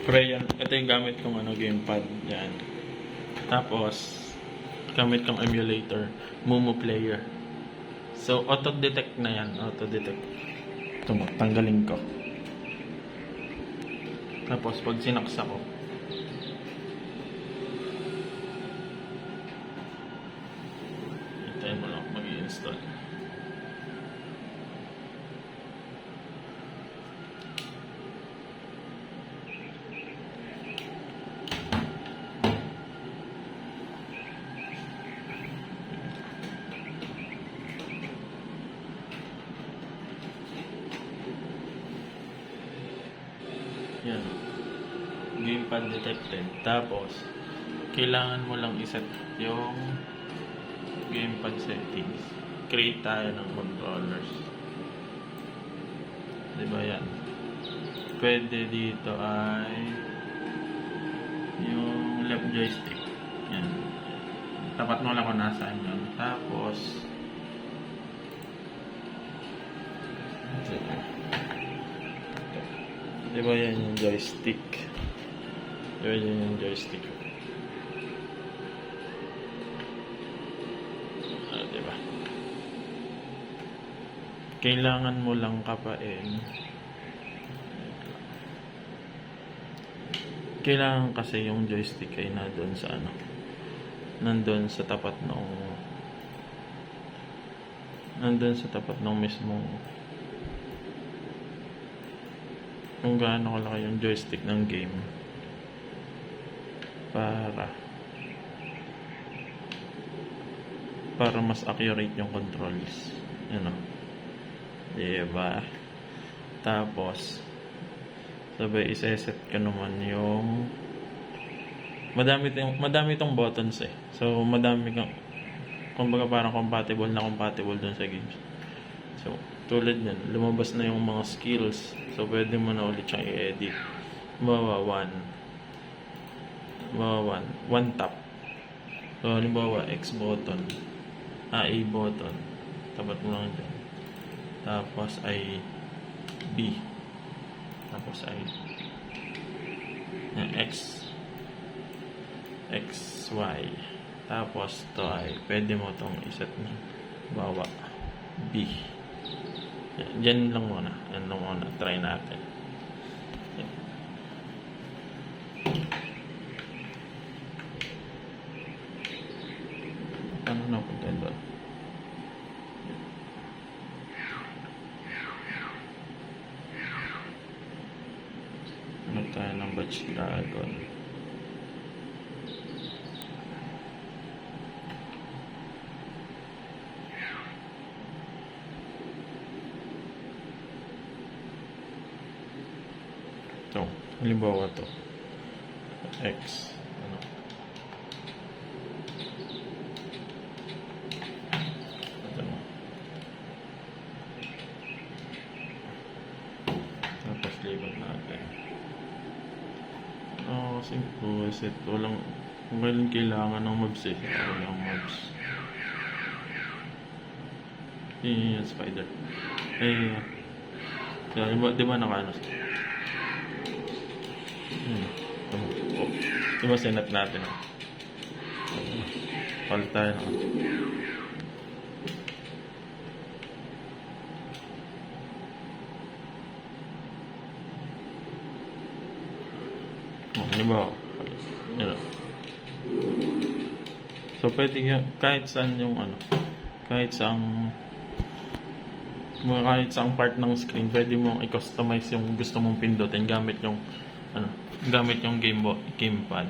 Pre, yan. Ito yung gamit kong gamepad. Yan. Tapos, gamit kong emulator. Momo Player. So, auto-detect na yan. Auto-detect. Ito mo, tanggalin ko. Tapos, pag sinaksa ko, hintayin mo lang mag-i-install. Yan. Gamepad detected. Tapos, kailangan mo lang iset yung gamepad settings. Create tayo ng controllers. Diba yan? Pwede dito ay yung left joystick. Yan. Tapat mo lang kung nasaan yun. Tapos, diba yan yung joystick? Diba yan yung joystick? Diba? Kailangan mo lang kapain. Kailangan kasi yung joystick ay nandun sa nandun sa tapat ng mismong kung gaano kalaki yung joystick ng game para mas accurate yung controls. Diba? Tapos sabay iseset ka naman yung madami itong buttons so madami kang kumbaga parang compatible dun sa games. So tulad yan, lumabas na yung mga skills. So, pwede mo na ulit siyang i-edit. Halimbawa, one tap. So, halimbawa, X button. A button. Tapat mo lang dyan. Tapos ay B. Tapos ay X, Y. Tapos, to ay pwede mo itong iset na bawa B. Diyan lang muna. Try natin. Ano na punta doon? Ano tayo ng batch dragon? Ito, halimbawa to X ito mo. Tapos label natin simple set. Walang kailangan ng mobs walang mobs. Yung spider diba naka diba sinat natin palit tayo diba so pwede kahit saan yung kahit saang part ng screen pwede mong i-customize yung gusto mong pindutin gamit yung gamepad.